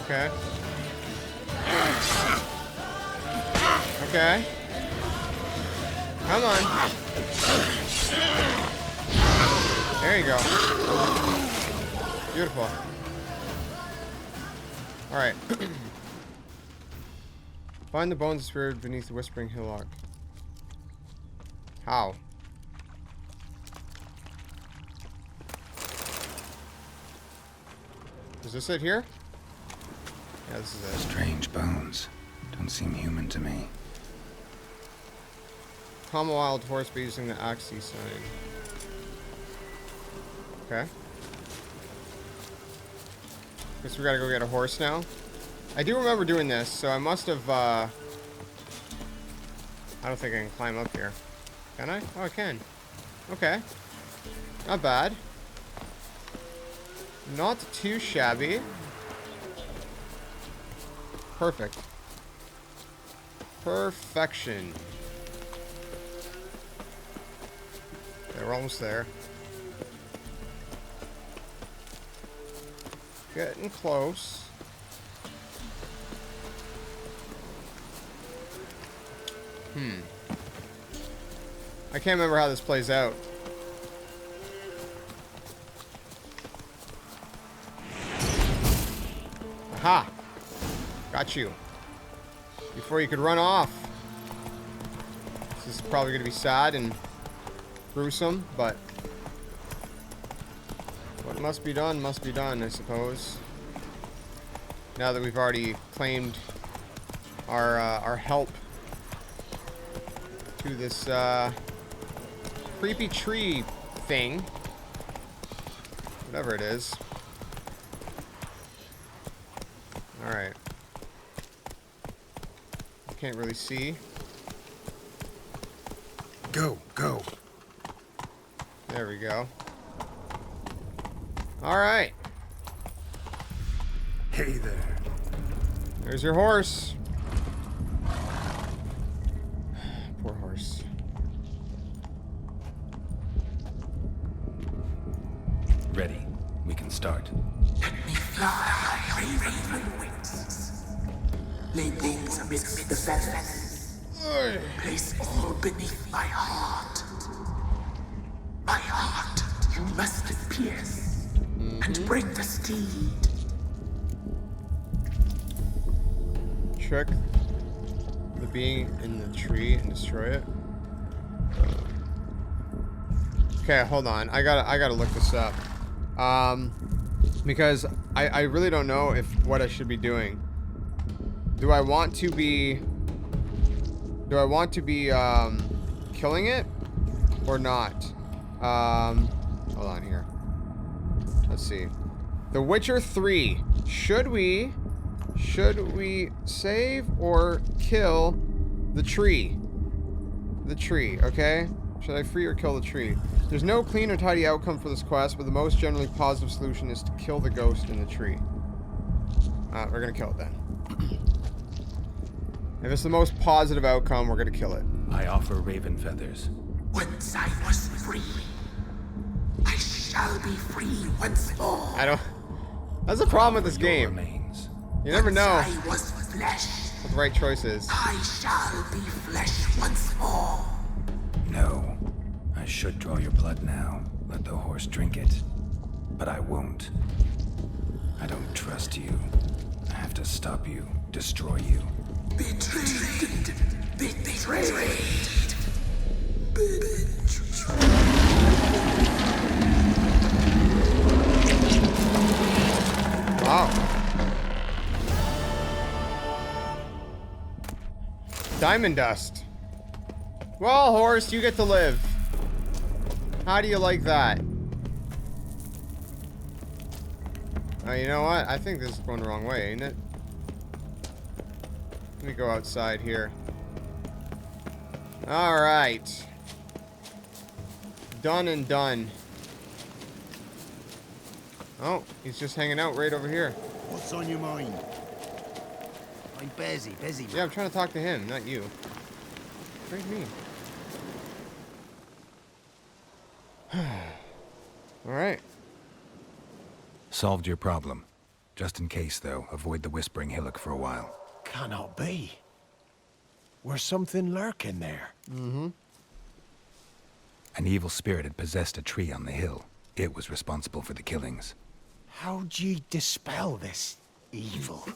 Okay. Okay. Come on. There you go. Beautiful. Alright. Find the bones of spirit beneath the whispering hillock. How? Is this it here? Yeah, this is it. Strange bones. Don't seem human to me. Calm a wild horse by using the Axie sign. Okay. Guess we gotta go get a horse now. I do remember doing this, so I must have, I don't think I can climb up here. Can I? Oh, I can. Okay. Not bad. Not too shabby. Perfect. Perfection. Okay, we're almost there. Getting close. I can't remember how this plays out. Aha! Got you. Before you could run off. This is probably going to be sad and gruesome, but what must be done, I suppose. Now that we've already claimed our help to this creepy tree thing. Whatever it is. Alright. Can't really see. Go, go. There we go. Alright. Hey there. There's your horse. Poor horse. Ready. We can start. Let me fly, raven wings. Lay bones amidst the feathers. Place all beneath my heart. My heart you must pierce and bring the steed. Trick the being in the tree and destroy it. Okay, hold on. I gotta look this up. Because I really don't know what I should be doing. Do I want to be killing it or not? Hold on here. Let's see. The Witcher 3. Should we save or kill the tree? The tree, okay? Should I free or kill the tree? There's no clean or tidy outcome for this quest, but the most generally positive solution is to kill the ghost in the tree. We're gonna kill it then. If it's the most positive outcome, we're gonna kill it. I offer raven feathers. Once I was free, I shall be free once more. I don't... That's the problem with this game. Remains. You never know I was flesh. what the right choice is. I shall be flesh once more. No. I should draw your blood now. Let the horse drink it. But I won't. I don't trust you. I have to stop you, destroy you. Betrayed. Betrayed. Wow. Diamond dust. Well, horse, you get to live. How do you like that? Oh, you know what? I think this is going the wrong way, ain't it? Let me go outside here. Alright. Done and done. Oh, he's just hanging out right over here. What's on your mind? I'm busy. Yeah, I'm trying to talk to him, not you. Trade me. Alright. Solved your problem. Just in case, though, avoid the Whispering Hillock for a while. Cannot be. Where's something lurking there? Mm-hmm. An evil spirit had possessed a tree on the hill. It was responsible for the killings. How'd ye dispel this evil?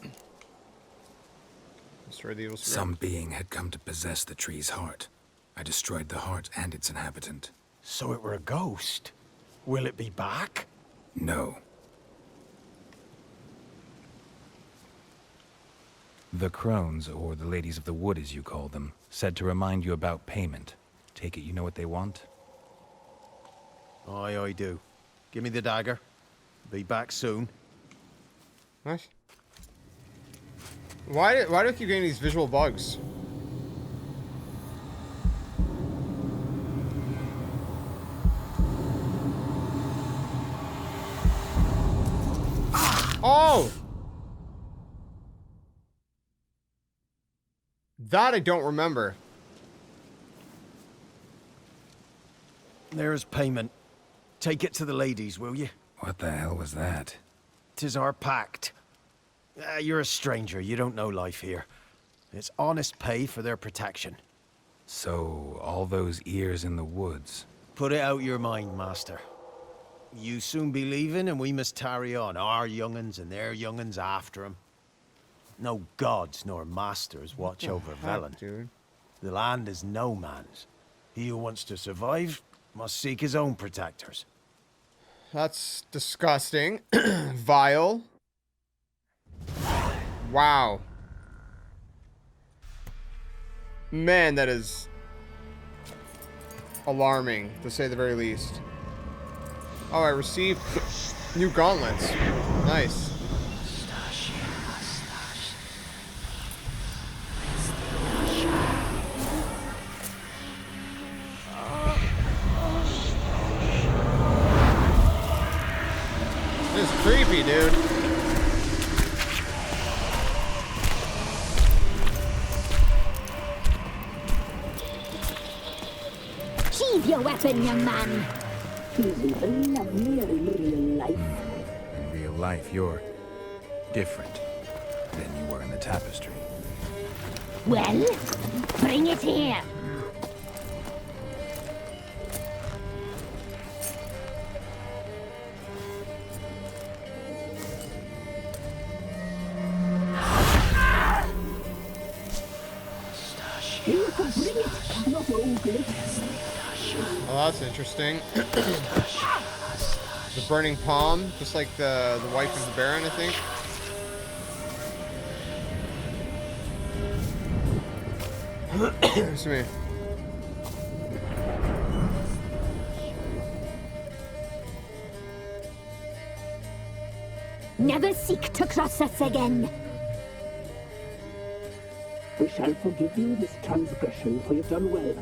Destroy the evil spirit. Some being had come to possess the tree's heart. I destroyed the heart and its inhabitant. So it were a ghost. Will it be back? No. The crones, or the ladies of the wood as you call them, said to remind you about payment. Take it you know what they want? Aye, I do. Give me the dagger. Be back soon. What? Why do I keep getting these visual bugs? Oh! That I don't remember. There's payment. Take it to the ladies, will you? What the hell was that? 'Tis our pact. You're a stranger. You don't know life here. It's honest pay for their protection. So, all those ears in the woods. Put it out your mind, master. You soon be leaving, and we must tarry on, our young'uns and their young'uns after 'em. No gods nor masters watch over Velen. Dude. The land is no man's. He who wants to survive must seek his own protectors. That's disgusting. Vile. Wow. Man, that is alarming, to say the very least. Oh, I received new gauntlets. Nice. This is creepy, dude. Sheathe your weapon, young man. He's even lovelier in real life. In real life, you're different than you were in the tapestry. Well, bring it here. You can bring it, not ogre. Oh, that's interesting. The burning palm, just like the wife of the Baron, I think. Excuse me. Never seek to cross us again. We shall forgive you this transgression, for you've done well.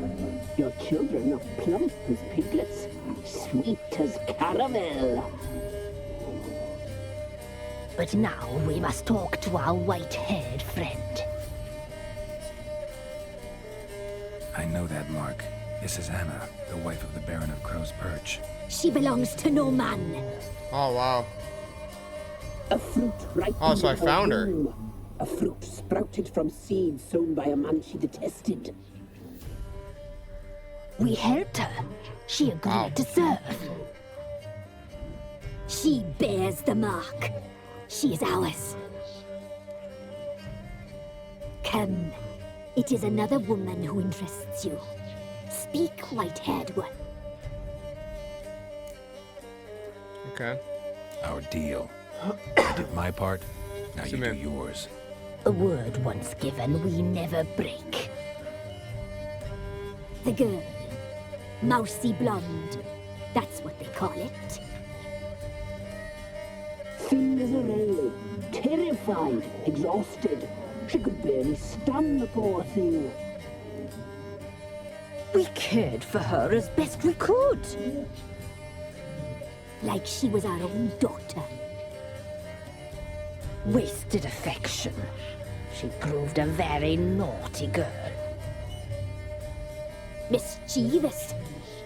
Your children are plump as piglets, sweet as caramel. But now we must talk to our white-haired friend. I know that mark. This is Anna, the wife of the Baron of Crow's Perch. She belongs to no man. Oh, wow. A fruit ripened Oh, so I in her found her. womb. A fruit sprouted from seeds sown by a man she detested. We helped her. She agreed to serve. She bears the mark. She is ours. Come. It is another woman who interests you. Speak, white-haired one. Okay. Our deal. I did my part, now you do yours. A word once given, we never break. The girl. Mousy blonde. That's what they call it. Thin as a rail, terrified, exhausted. She could barely stand, the poor thing. We cared for her as best we could. Like she was our own daughter. Wasted affection. She proved a very naughty girl. Mischievous,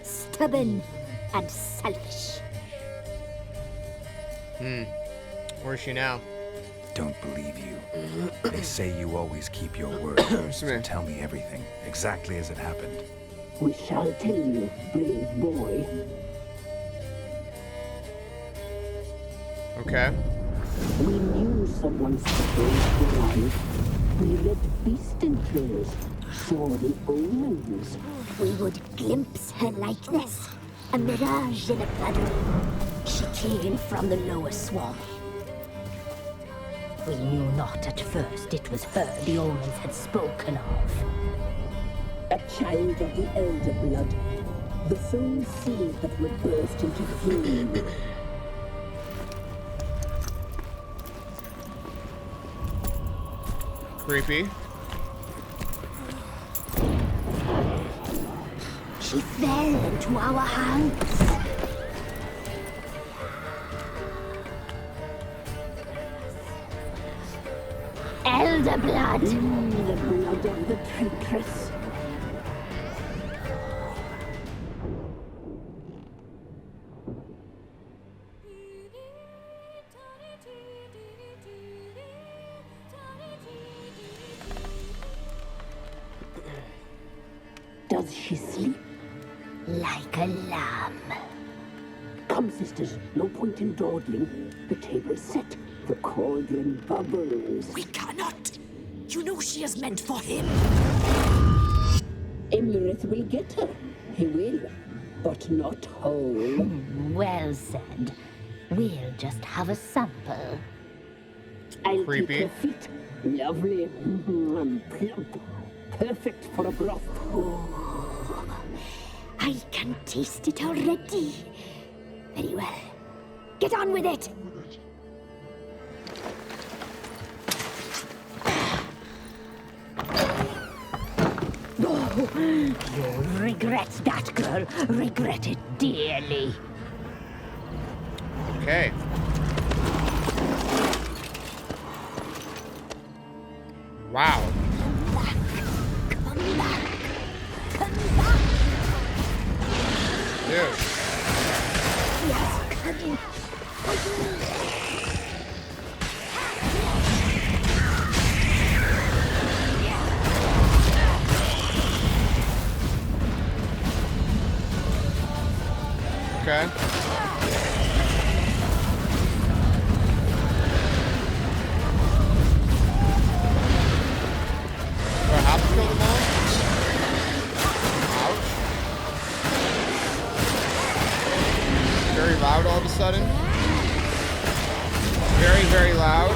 stubborn, and selfish. Where's she now? Don't believe you. They say you always keep your word. So tell me everything, exactly as it happened. We shall tell you, brave boy. Okay. We knew someone supposed to arrive. We read beast entrails, saw the omens. We would glimpse her likeness, a mirage in a puddle. She came from the lower swamp. We knew not at first it was her the omens had spoken of. A child of the elder blood, the soul seed that would burst into flame. Creepy. She fell into our hands. Elder blood. The blood of the traitress. Does she sleep? Like a lamb. Come, sisters, no point in dawdling. The table's set. The cauldron bubbles. We cannot. You know she is meant for him. Emmerith will get her. He will, but not whole. Well said. We'll just have a sample. I'll Creepy. take her feet. Lovely. And plump. Perfect for a broth. Oh, I can taste it already. Very well. Get on with it. Oh, you'll regret that, girl. Regret it dearly. Okay. Wow. Come back. Come back. Dude. Yes, coming. Okay. Do I have to kill them all? Ouch. loud all of a sudden. Very, very loud.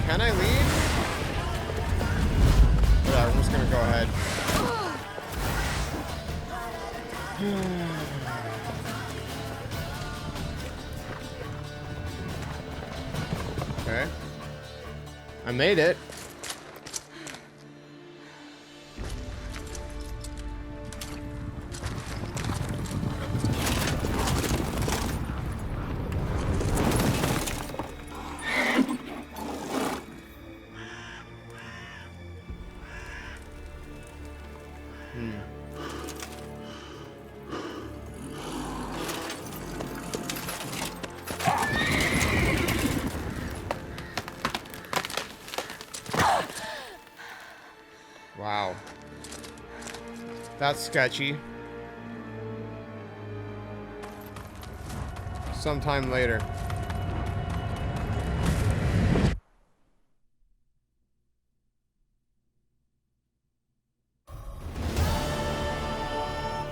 Can I leave? Yeah, I'm just gonna go ahead. Okay. I made it. Wow. That's sketchy. Sometime later.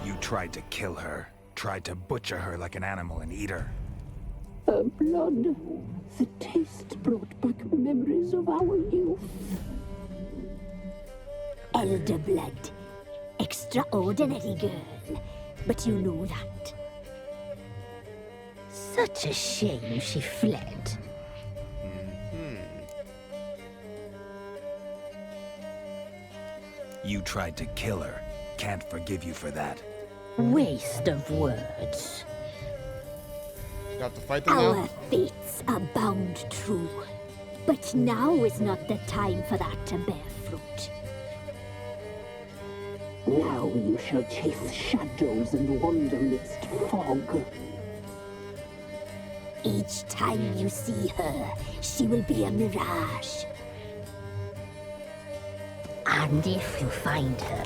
You tried to kill her. Tried to butcher her like an animal and eat her. Her blood. The taste brought back memories of our youth. Elder blood. Extraordinary girl. But you know that. Such a shame she fled. You tried to kill her. Can't forgive you for that. Waste of words. Got to fight them Our now? fates are bound true. But now is not the time for that to bear fruit. Now you shall chase shadows and wander midst fog. Each time you see her, she will be a mirage. And if you find her,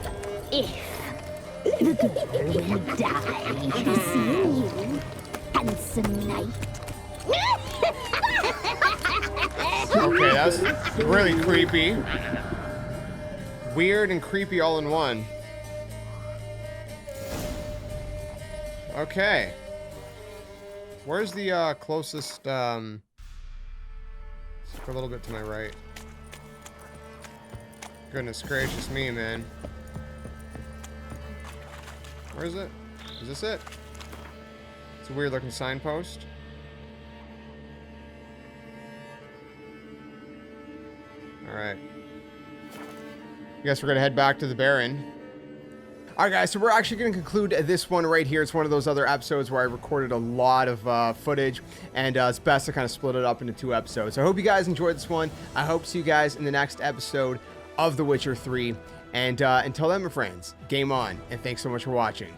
the girl will die. Seeing you, handsome knight. Okay, that's really creepy. Weird and creepy all in one. Okay. Where's the closest, let's go a little bit to my right. Goodness gracious me, man. Where is it? Is this it? It's a weird looking signpost. Alright. I guess we're gonna head back to the Baron. Alright guys, so we're actually going to conclude this one right here. It's one of those other episodes where I recorded a lot of footage, and it's best to kind of split it up into 2 episodes. So I hope you guys enjoyed this one. I hope to see you guys in the next episode of The Witcher 3. And until then, my friends, game on, and thanks so much for watching.